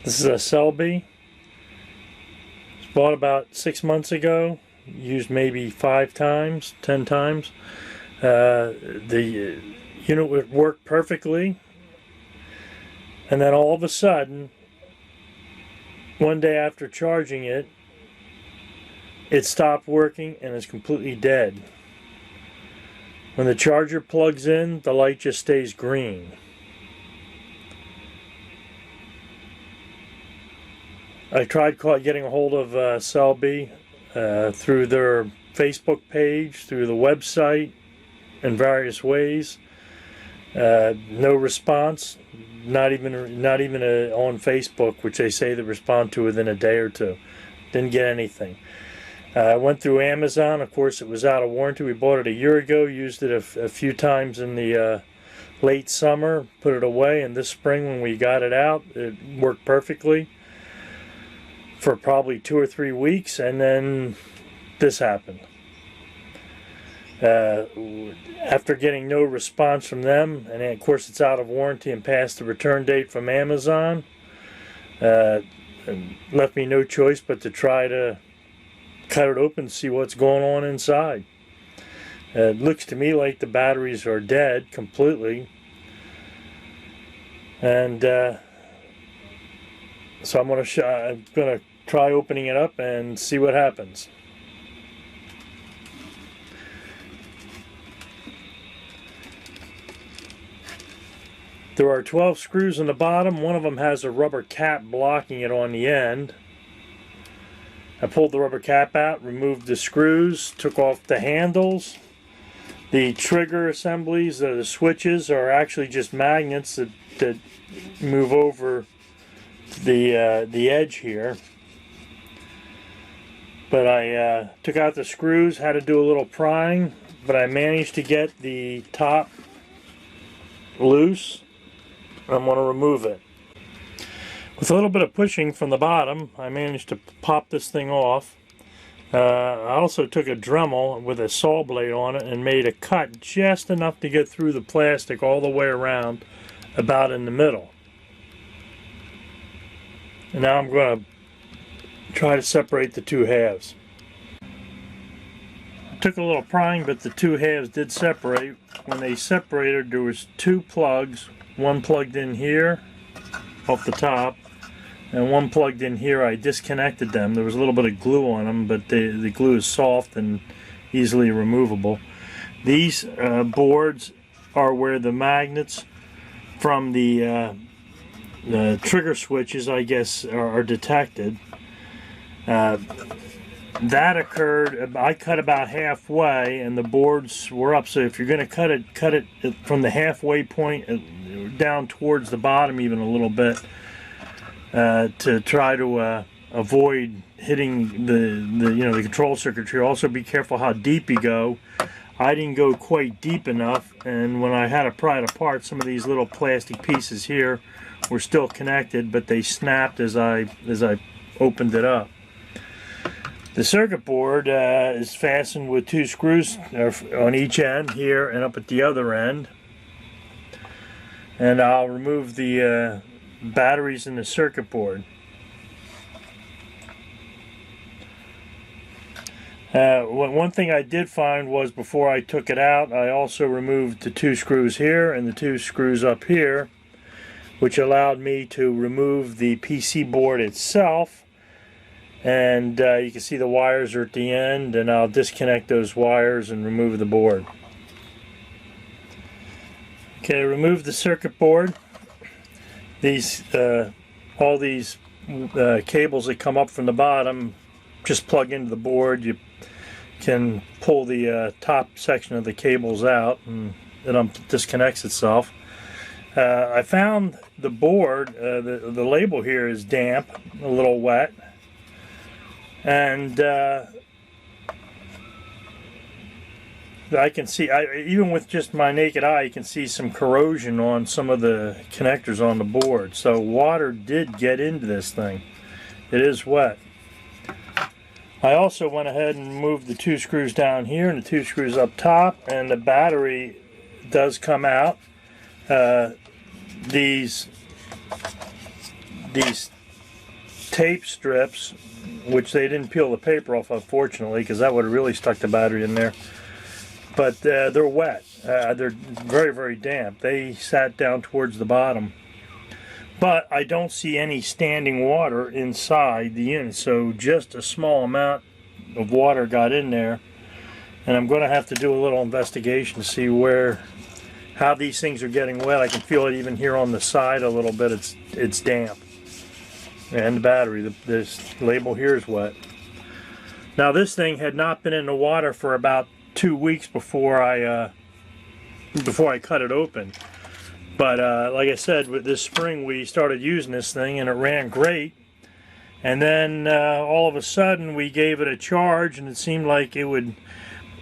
This is a Cellbee. It's bought about 6 months ago. Used maybe 5 times, 10 times. The unit would work perfectly. And then all of a sudden, one day after charging it, it stopped working and is completely dead. When the charger plugs in, the light just stays green. I tried getting a hold of Cellbee through their Facebook page, through the website, in various ways. No response. Not even on Facebook, which they say they respond to within a day or two. Didn't get anything. I went through Amazon. Of course, it was out of warranty. We bought it a year ago. Used it a few times in the late summer. Put it away, and this spring when we got it out, it worked perfectly for probably 2 or 3 weeks, and then this happened. After getting no response from them, and of course it's out of warranty and past the return date from Amazon, and left me no choice but to try to cut it open and see what's going on inside. It looks to me like the batteries are dead completely, and so I'm gonna try opening it up and see what happens. There are 12 screws on the bottom. One of them has a rubber cap blocking it on the end. I pulled the rubber cap out, removed the screws, took off the handles. The trigger assemblies, the switches, are actually just magnets that move over the edge here. But I took out the screws, had to do a little prying, but I managed to get the top loose. I'm going to remove it. With a little bit of pushing from the bottom, I managed to pop this thing off. I also took a Dremel with a saw blade on it and made a cut just enough to get through the plastic all the way around, about in the middle. And now I'm going to try to separate the two halves. It took a little prying, but the two halves did separate. When they separated, there was 2 plugs. One plugged in here off the top, and one plugged in here. I disconnected them. There was a little bit of glue on them, but the glue is soft and easily removable. These boards are where the magnets from the trigger switches, I guess, are detected. That occurred, I cut about halfway and the boards were up, so if you're going to cut it from the halfway point down towards the bottom even a little bit, to try to avoid hitting the control circuitry. Also be careful how deep you go. I didn't go quite deep enough, and when I had to pry it apart, some of these little plastic pieces here were still connected, but they snapped as I opened it up. The circuit board is fastened with 2 screws on each end here and up at the other end. And I'll remove the batteries in the circuit board. One thing I did find was before I took it out, I also removed the 2 screws here and the 2 screws up here, which allowed me to remove the PC board itself. And you can see the wires are at the end, and I'll disconnect those wires and remove the board. Okay, remove the circuit board. These all these cables that come up from the bottom just plug into the board. You can pull the top section of the cables out, and it disconnects itself. I found the board, the label here is damp, a little wet. And I can see, even with just my naked eye, you can see some corrosion on some of the connectors on the board. So water did get into this thing. It is wet. I also went ahead and moved the 2 screws down here and the 2 screws up top, and the battery does come out. These tape strips, which they didn't peel the paper off, unfortunately, because that would have really stuck the battery in there. But they're wet. They're very, very damp. They sat down towards the bottom. But I don't see any standing water inside the unit, so just a small amount of water got in there. And I'm going to have to do a little investigation to see how these things are getting wet. I can feel it even here on the side a little bit. It's damp. And the battery, this label here is wet. Now this thing had not been in the water for about 2 weeks before I cut it open. But like I said, with this spring we started using this thing and it ran great. And then all of a sudden we gave it a charge and it seemed like it would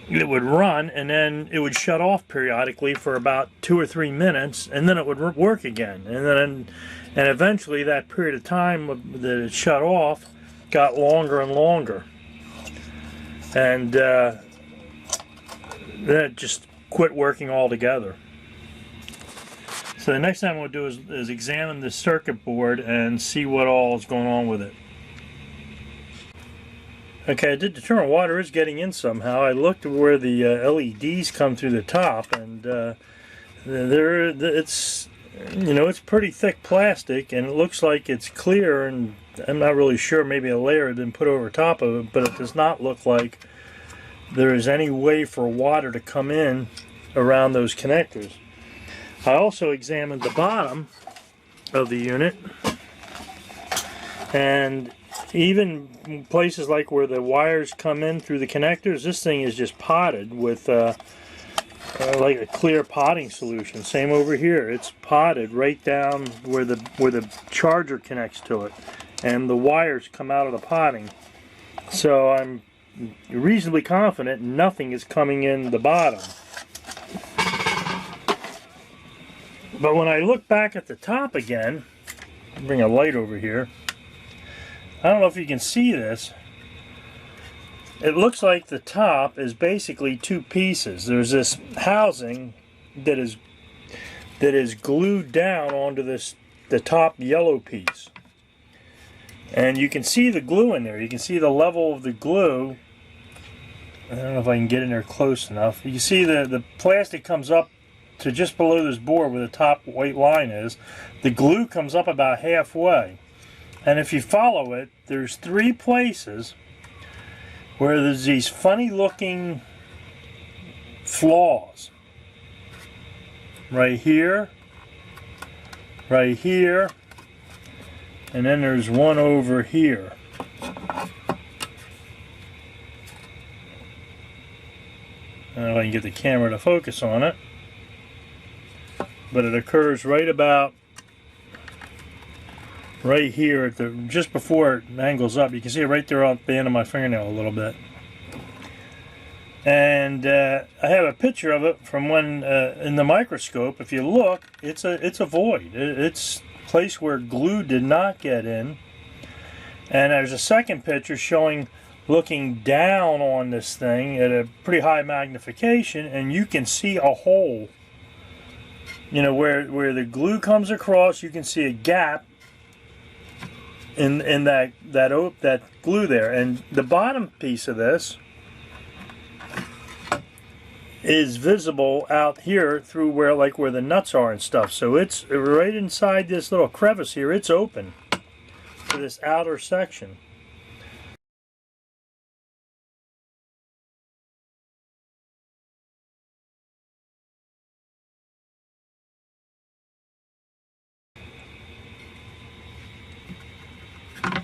run, and then it would shut off periodically for about 2 or 3 minutes, and then it would work again. And eventually that period of time that it shut off got longer and longer. And then it just quit working altogether. So the next time we'll do is examine the circuit board and see what all is going on with it. Okay, I did determine water is getting in somehow. I looked where the LEDs come through the top, and it's pretty thick plastic, and it looks like it's clear. And I'm not really sure. Maybe a layer had been put over top of it, but it does not look like there is any way for water to come in around those connectors. I also examined the bottom of the unit, and even places like where the wires come in through the connectors, this thing is just potted with like a clear potting solution. Same over here, it's potted right down where the charger connects to it, and the wires come out of the potting. So I'm reasonably confident nothing is coming in the bottom. But when I look back at the top again, bring a light over here. I don't know if you can see this. It looks like the top is basically 2 pieces. There's this housing that is glued down onto the top yellow piece. And you can see the glue in there. You can see the level of the glue. I don't know if I can get in there close enough. You can see the plastic comes up to just below this board where the top white line is. The glue comes up about halfway. And if you follow it, there's 3 places where there's these funny looking flaws. Right here, and then there's one over here. I don't know if I can get the camera to focus on it, but it occurs right about right here at just before it angles up. You can see it right there off the end of my fingernail a little bit. And I have a picture of it from when in the microscope. If you look, it's a void. It's a place where glue did not get in. And there's a second picture showing looking down on this thing at a pretty high magnification, and you can see a hole. You know, where the glue comes across, you can see a gap in that glue there. And the bottom piece of this is visible out here through where the nuts are and stuff. So it's right inside this little crevice here. It's open to this outer section.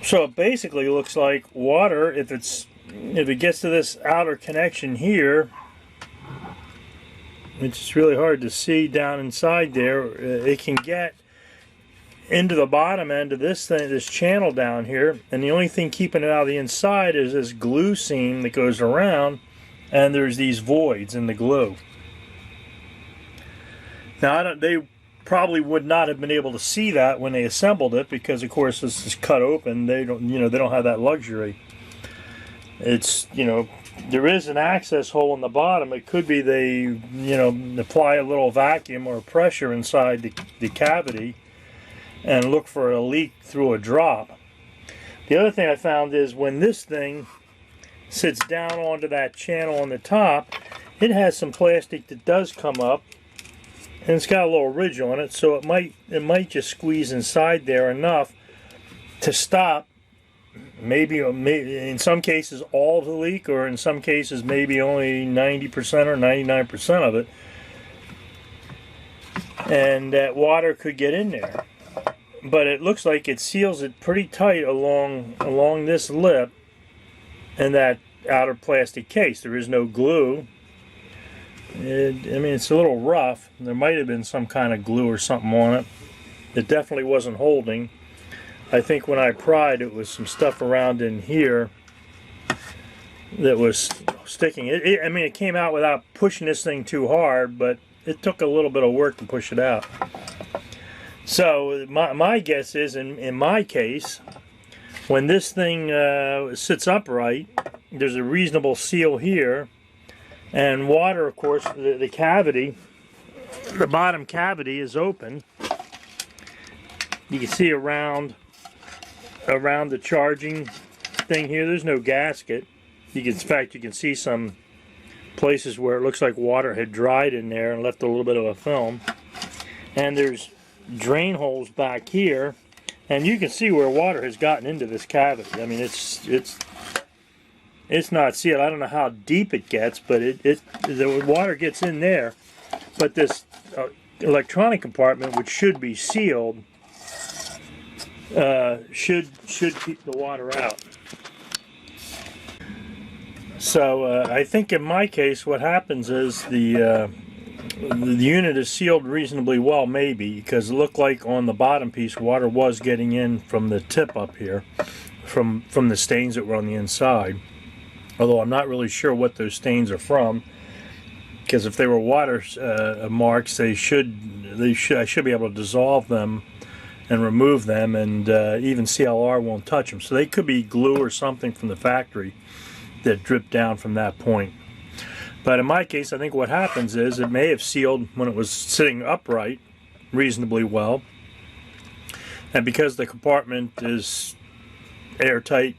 So it basically looks like water, if it gets to this outer connection here, it's really hard to see down inside there. It can get into the bottom end of this thing, this channel down here, and the only thing keeping it out of the inside is this glue seam that goes around, and there's these voids in the glue. Now they probably would not have been able to see that when they assembled it, because of course this is cut open. They don't have that luxury. It's, there is an access hole in the bottom. It could be they apply a little vacuum or pressure inside the cavity and look for a leak through a drop. The other thing I found is when this thing sits down onto that channel on the top, it has some plastic that does come up, and it's got a little ridge on it, so it might just squeeze inside there enough to stop maybe in some cases all of the leak, or in some cases maybe only 90% or 99% of it, and that water could get in there. But it looks like it seals it pretty tight along this lip and that outer plastic case. There is no glue. I mean, it's a little rough. There might have been some kind of glue or something on it. It definitely wasn't holding. I think when I pried, it was some stuff around in here that was sticking. I mean, it came out without pushing this thing too hard, but it took a little bit of work to push it out. So my guess is, in my case, when this thing sits upright, there's a reasonable seal here, and water, of course, the cavity, the bottom cavity is open. You can see around the charging thing here, there's no gasket. In fact, you can see some places where it looks like water had dried in there and left a little bit of a film. And there's drain holes back here, and you can see where water has gotten into this cavity. I mean, it's not sealed. I don't know how deep it gets, but the water gets in there. But this electronic compartment, which should be sealed, should keep the water out. So I think in my case, what happens is the unit is sealed reasonably well, maybe, because it looked like on the bottom piece water was getting in from the tip up here, from the stains that were on the inside. Although I'm not really sure what those stains are from, because if they were water marks, I should be able to dissolve them and remove them, and even CLR won't touch them. So they could be glue or something from the factory that dripped down from that point. But in my case, I think what happens is it may have sealed when it was sitting upright reasonably well, and because the compartment is airtight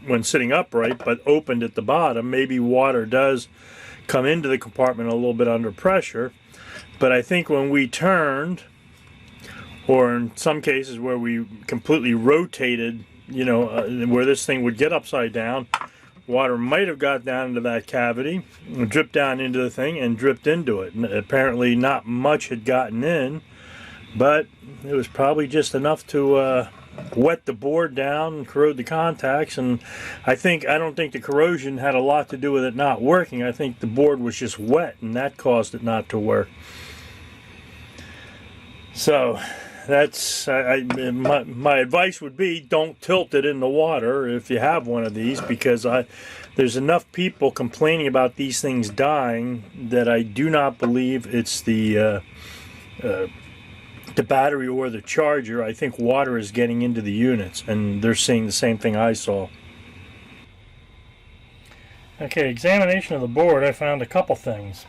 when sitting upright but opened at the bottom, maybe water does come into the compartment a little bit under pressure. But I think when we turned, or in some cases where we completely rotated, you know, where this thing would get upside down, water might have got down into that cavity, dripped down into the thing, and dripped into it. And apparently not much had gotten in, but it was probably just enough to wet the board down and corrode the contacts. And I don't think the corrosion had a lot to do with it not working. I think the board was just wet, and that caused it not to work. So that's my advice would be, don't tilt it in the water if you have one of these, because there's enough people complaining about these things dying that I do not believe it's the battery or the charger. I think water is getting into the units, and they're seeing the same thing I saw. Okay, examination of the board, I found a couple things.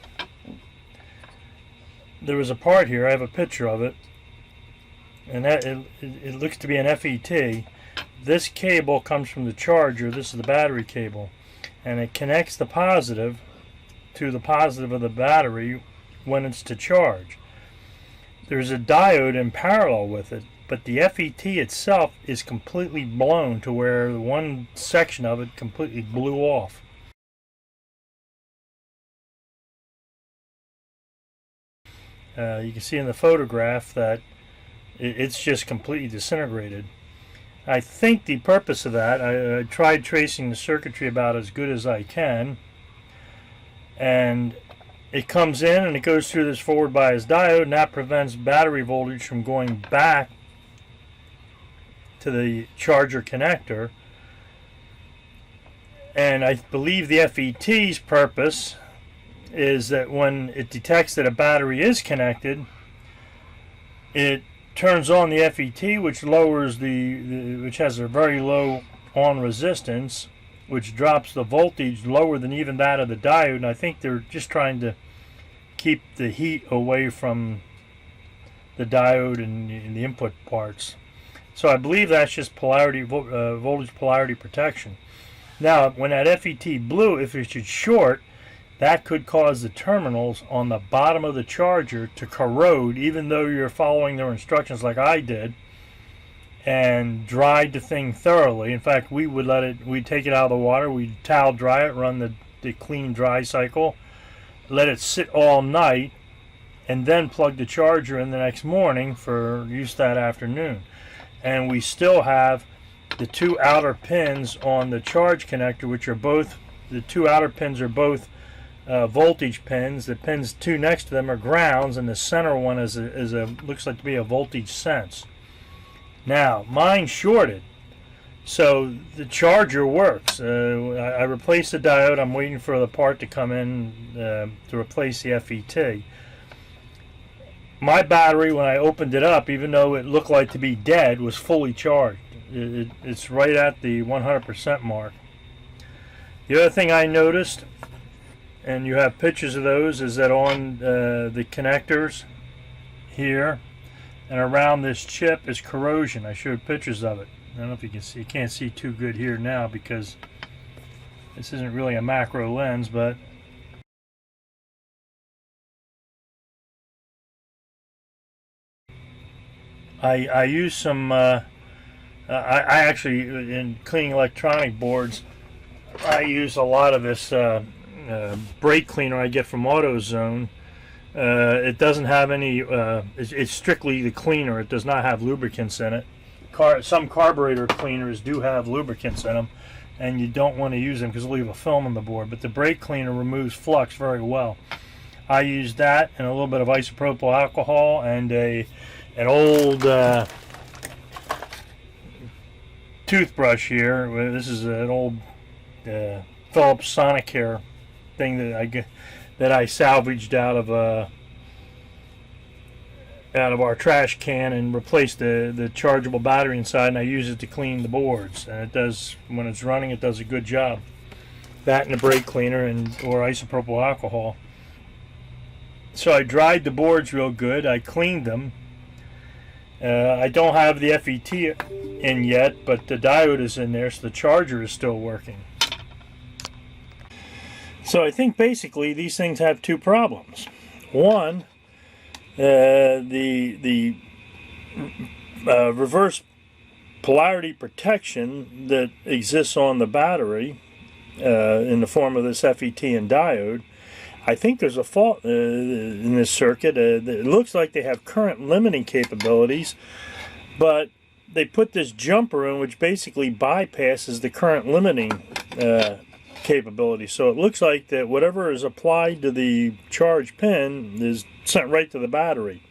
There was a part here, I have a picture of it, and that it looks to be an FET. This cable comes from the charger. This is the battery cable, and it connects the positive to the positive of the battery when it's to charge. There's a diode in parallel with it, but the FET itself is completely blown to where one section of it completely blew off. You can see in the photograph that it's just completely disintegrated. I think the purpose of that, I tried tracing the circuitry about as good as I can, and it comes in and it goes through this forward bias diode, and that prevents battery voltage from going back to the charger connector. And I believe the FET's purpose is that when it detects that a battery is connected, it turns on the FET, which lowers which has a very low on resistance, which drops the voltage lower than even that of the diode. And I think they're just trying to keep the heat away from the diode and the input parts. So I believe that's just polarity, voltage polarity protection. Now, when that FET blew, if it should short, that could cause the terminals on the bottom of the charger to corrode, even though you're following their instructions like I did, and dried the thing thoroughly. In fact, we'd take it out of the water, we'd towel dry it, run the clean dry cycle, let it sit all night, and then plug the charger in the next morning for use that afternoon. And we still have the two outer pins on the charge connector, which are both, the two outer pins are both voltage pins. The pins two next to them are grounds, and the center one is a looks like to be a voltage sense. Now, mine shorted, so the charger works. I replaced the diode. I'm waiting for the part to come in to replace the FET. My battery, when I opened it up, even though it looked like to be dead, was fully charged. It's right at the 100% mark. The other thing I noticed, and you have pictures of those, is that on the connectors here and around this chip is corrosion. I showed pictures of it. I don't know if you can see. You can't see too good here now because this isn't really a macro lens, but I use some, I actually, in cleaning electronic boards, I use a lot of this brake cleaner I get from AutoZone. It doesn't have any, it's strictly the cleaner. It does not have lubricants in it. Some carburetor cleaners do have lubricants in them, and you don't want to use them because they'll leave a film on the board. But the brake cleaner removes flux very well. I use that and a little bit of isopropyl alcohol and an old toothbrush here. This is an old Philips Sonicare thing that I salvaged out of our trash can and replaced the chargeable battery inside, and I use it to clean the boards. And it does, when it's running, it does a good job. That and a brake cleaner or isopropyl alcohol. So I dried the boards real good. I cleaned them. I don't have the FET in yet, but the diode is in there, so the charger is still working. So I think basically these things have two problems. One, the reverse polarity protection that exists on the battery in the form of this FET and diode. I think there's a fault in this circuit. It looks like they have current limiting capabilities, but they put this jumper in which basically bypasses the current limiting capability. So it looks like that whatever is applied to the charge pin is sent right to the battery.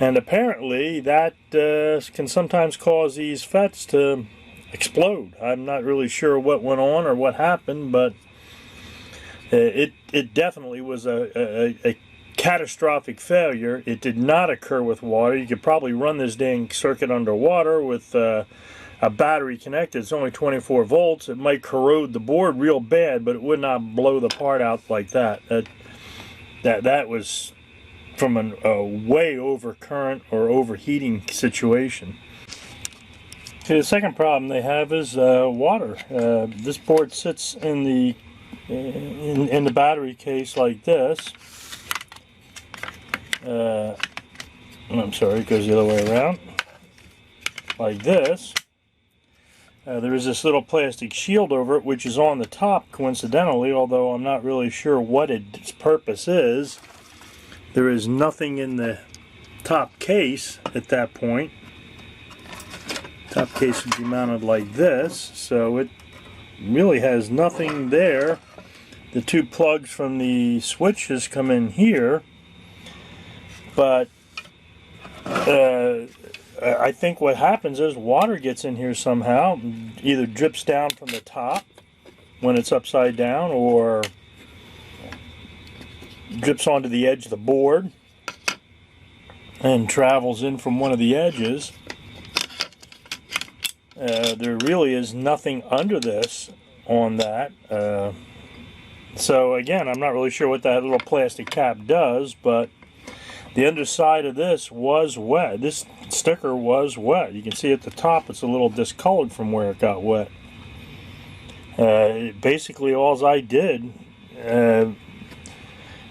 And apparently that can sometimes cause these FETs to explode. I'm not really sure what went on or what happened, but it definitely was a catastrophic failure. It did not occur with water. You could probably run this dang circuit underwater with a battery connected. It's only 24 volts. It might corrode the board real bad, but it would not blow the part out like that. That was from a way over current or overheating situation. Okay, the second problem they have is water. This board sits in the battery case like this. I'm sorry, it goes the other way around. Like this. There is this little plastic shield over it, which is on the top coincidentally, although I'm not really sure what its purpose is. There is nothing in the top case at that point. Top case would be mounted like this, so it really has nothing there. The two plugs from the switches come in here, but I think what happens is water gets in here somehow, either drips down from the top when it's upside down or drips onto the edge of the board and travels in from one of the edges. There really is nothing under this on that. So again, I'm not really sure what that little plastic cap does, but the underside of this was wet. This sticker was wet. You can see at the top it's a little discolored from where it got wet. Basically, all I did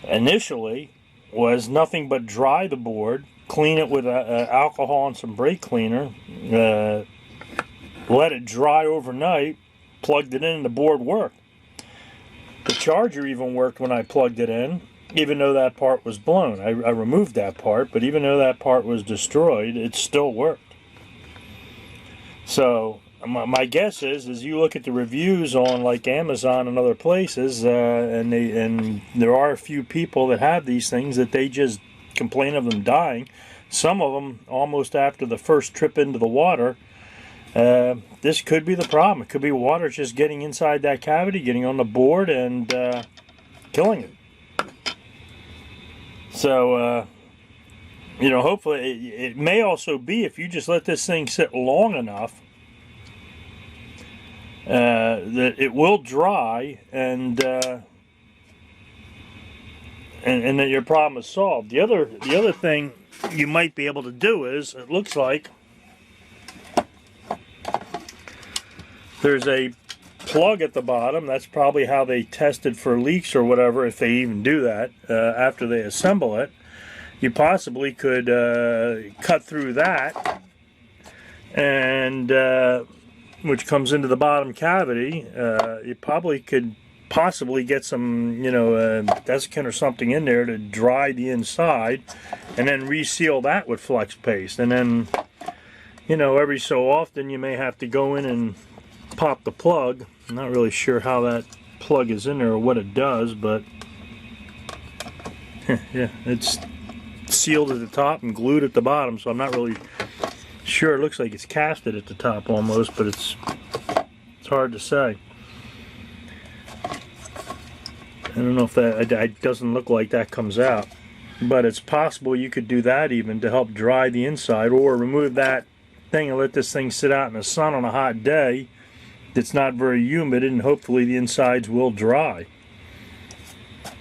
initially was nothing but dry the board, clean it with alcohol and some brake cleaner, let it dry overnight, plugged it in, and the board worked. The charger even worked when I plugged it in, even though that part was blown. I removed that part, but even though that part was destroyed, it still worked. So my guess is you look at the reviews on like Amazon and other places, and there are a few people that have these things that they just complain of them dying. Some of them almost after the first trip into the water. This could be the problem. It could be water just getting inside that cavity, getting on the board, and killing it. So, hopefully it may also be if you just let this thing sit long enough that it will dry and that your problem is solved. The other thing you might be able to do is, it looks like there's a plug at the bottom. That's probably how they tested for leaks or whatever, if they even do that after they assemble it. You possibly could cut through that, and which comes into the bottom cavity. You probably could possibly get some, desiccant or something in there to dry the inside, and then reseal that with flex paste. And then, every so often you may have to go in and pop the plug. I'm not really sure how that plug is in there or what it does, but yeah, it's sealed at the top and glued at the bottom, so I'm not really sure. It looks like it's casted at the top almost, but it's hard to say. I don't know if that doesn't look like that comes out, but it's possible you could do that even to help dry the inside, or remove that thing and let this thing sit out in the sun on a hot day that's not very humid, and hopefully the insides will dry.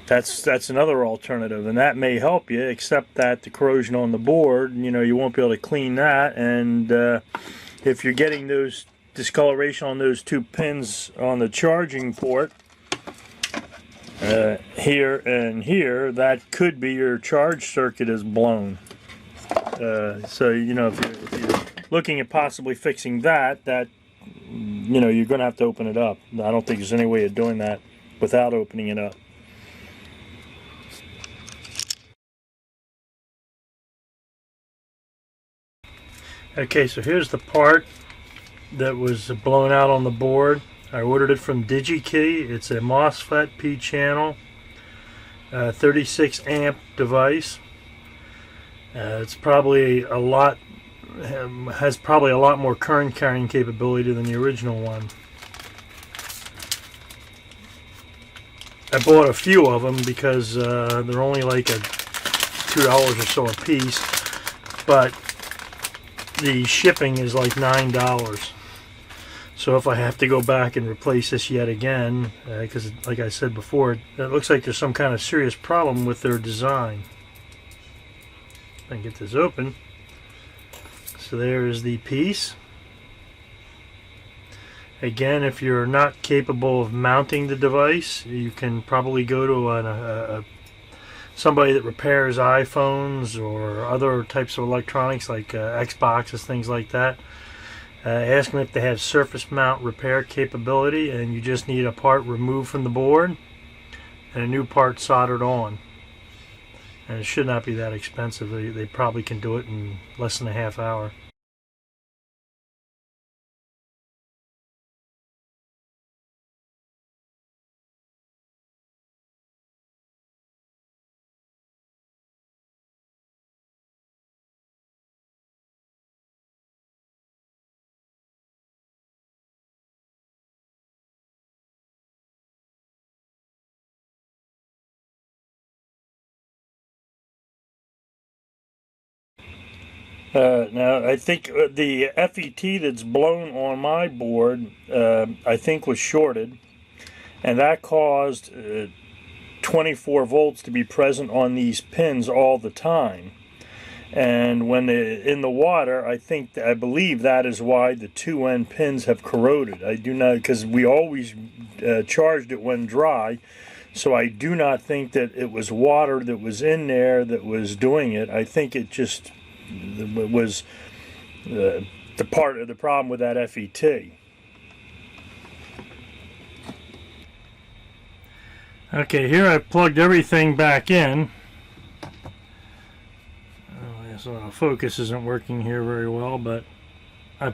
That's another alternative, and that may help you, except that the corrosion on the board, you won't be able to clean that, and if you're getting those discoloration on those two pins on the charging port, here and here, that could be your charge circuit is blown. So if you're looking at possibly fixing that you're going to have to open it up. I don't think there's any way of doing that without opening it up. Okay, so here's the part that was blown out on the board. I ordered it from DigiKey. It's a MOSFET P-channel, 36 amp device. It's probably has probably a lot more current carrying capability than the original one. I bought a few of them because they're only like $2 or so a piece, but the shipping is like $9. So if I have to go back and replace this yet again, because like I said before, it looks like there's some kind of serious problem with their design. I can get this open. So there is the piece. Again, if you're not capable of mounting the device, you can probably go to somebody that repairs iPhones or other types of electronics like Xboxes, things like that. Ask them if they have surface mount repair capability, and you just need a part removed from the board and a new part soldered on. And it should not be that expensive. They probably can do it in less than a half hour. Now, I think the FET that's blown on my board, I think was shorted, and that caused 24 volts to be present on these pins all the time. And when they're in the water, I believe that is why the two end pins have corroded. I do not, because we always charged it when dry, so I do not think that it was water that was in there that was doing it. I think it just was the part of the problem with that FET. Okay, here I've plugged everything back in. So focus isn't working here very well, but I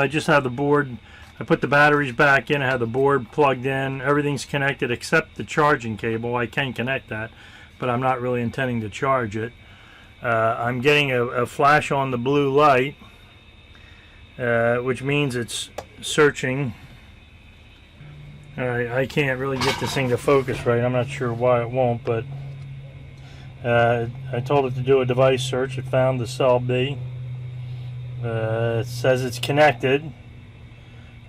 just had the board, I put the batteries back in, I had the board plugged in, everything's connected except the charging cable. I can connect that, but I'm not really intending to charge it. I'm getting a flash on the blue light, which means it's searching. Alright, I can't really get this thing to focus right. I'm not sure why it won't, but I told it to do a device search. It found the Cellbee. It says it's connected.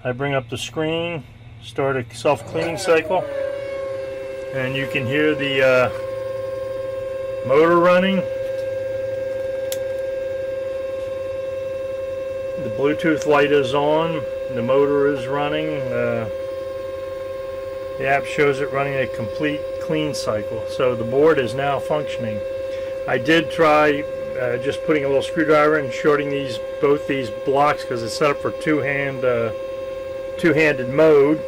I bring up the screen, start a self-cleaning cycle, and you can hear the motor running. The Bluetooth light is on. The motor is running. The app shows it running a complete clean cycle, so the board is now functioning. I did try just putting a little screwdriver and shorting both these blocks because it's set up for two-handed mode.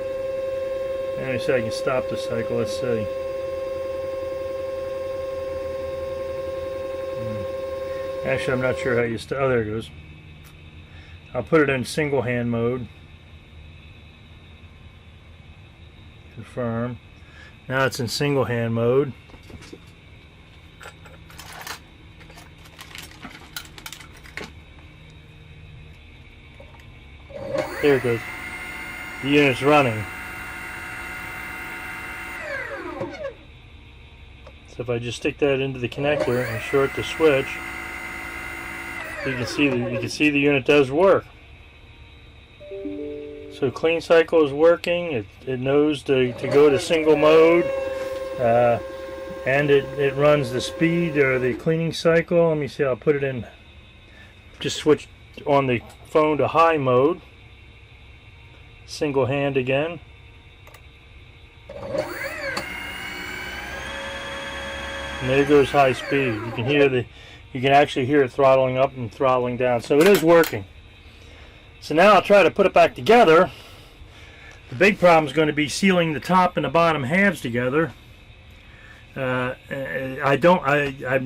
And let me see if I can stop the cycle. Let's see. Actually, I'm not sure how you oh, there it goes. I'll put it in single hand mode. Confirm. Now it's in single hand mode. There it goes. The unit's running. So if I just stick that into the connector and short the switch, you can see the unit does work. So clean cycle is working. It knows to go to single mode, and it runs the speed or the cleaning cycle. Let me see. I'll put it in. Just switch on the phone to high mode. Single hand again. And there goes high speed. You can actually hear it throttling up and throttling down. So it is working. So now I'll try to put it back together. The big problem is going to be sealing the top and the bottom halves together. I'm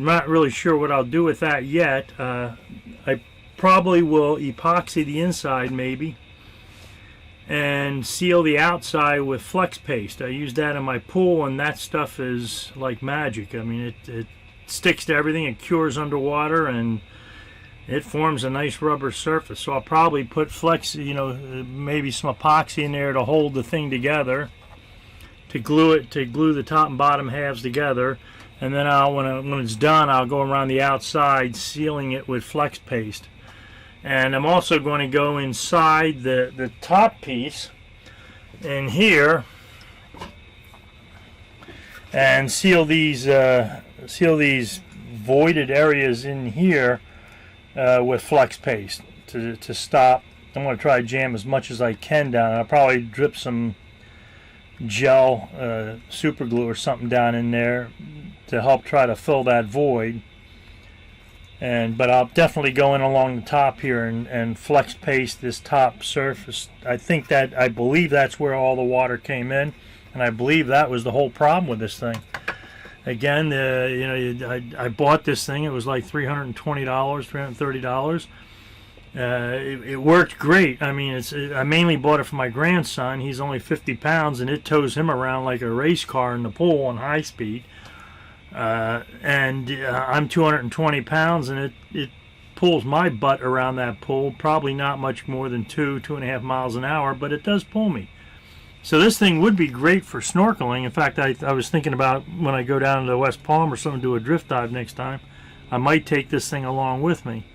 not really sure what I'll do with that yet. I probably will epoxy the inside maybe and seal the outside with flex paste. I use that in my pool, and that stuff is like magic. I mean, it sticks to everything. It cures underwater, and it forms a nice rubber surface. So I'll probably put flex, maybe some epoxy in there to hold the thing together, to glue the top and bottom halves together, and then when it's done, I'll go around the outside sealing it with flex paste. And I'm also going to go inside the top piece in here and seal these voided areas in here with flex paste to stop. I'm going to try to jam as much as I can down. I'll probably drip some gel super glue or something down in there to help try to fill that void. But I'll definitely go in along the top here and flex paste this top surface. I believe that's where all the water came in, and I believe that was the whole problem with this thing. Again, I bought this thing. It was like $320, $330. It worked great. I mean, I mainly bought it for my grandson. He's only 50 pounds, and it tows him around like a race car in the pool on high speed. I'm 220 pounds, and it pulls my butt around that pool, probably not much more than 2.5 miles an hour, but it does pull me. So this thing would be great for snorkeling. In fact, I was thinking about when I go down to West Palm or something, do a drift dive next time, I might take this thing along with me.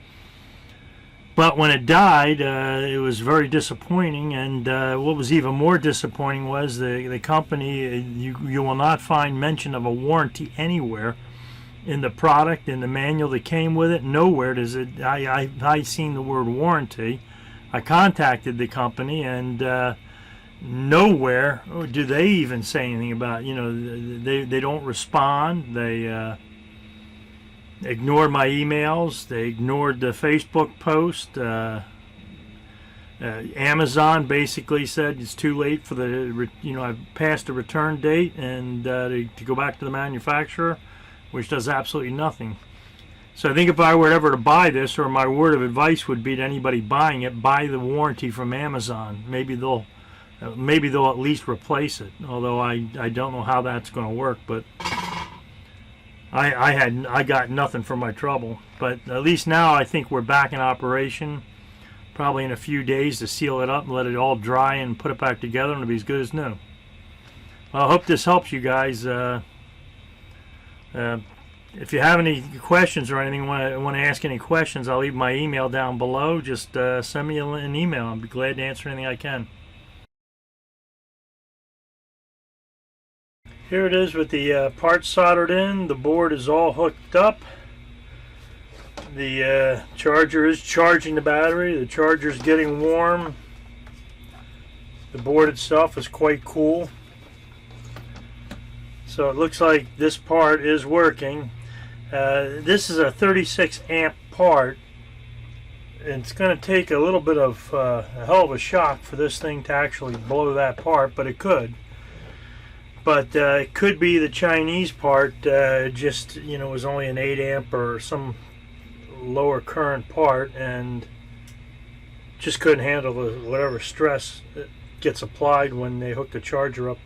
But when it died, it was very disappointing. And what was even more disappointing was the company, you will not find mention of a warranty anywhere in the product, in the manual that came with it. Nowhere does it. I seen the word warranty. I contacted the company, and nowhere do they even say anything about, they don't respond. They ignored my emails. They ignored the Facebook post. Amazon basically said it's too late for the, I've passed the return date, and to go back to the manufacturer, which does absolutely nothing. So I think if I were ever to buy this, or my word of advice would be to anybody buying it, buy the warranty from Amazon. Maybe they'll at least replace it. Although I don't know how that's going to work, but I got nothing for my trouble. But at least now I think we're back in operation. Probably in a few days to seal it up and let it all dry and put it back together, and it'll be as good as new. Well, I hope this helps you guys. If you have any questions or anything, want to ask any questions, I'll leave my email down below. Just send me an email. I'll be glad to answer anything I can. Here it is with the parts soldered in. The board is all hooked up. The charger is charging the battery. The charger is getting warm. The board itself is quite cool. So it looks like this part is working. This is a 36 amp part. It's going to take a little bit of a hell of a shock for this thing to actually blow that part, but it could. But it could be the Chinese part just, was only an 8 amp or some lower current part, and just couldn't handle whatever stress that gets applied when they hook the charger up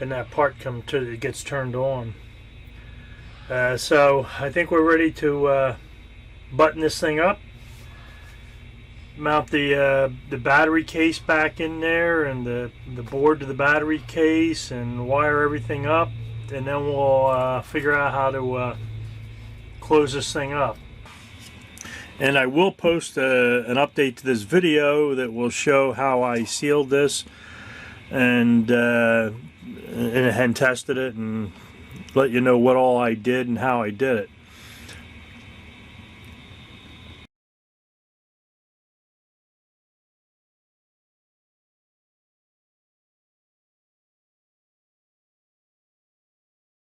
and that part gets turned on. So I think we're ready to button this thing up, mount the battery case back in there, and the board to the battery case, and wire everything up, and then we'll figure out how to close this thing up. And I will post an update to this video that will show how I sealed this and tested it, and let you know what all I did and how I did it.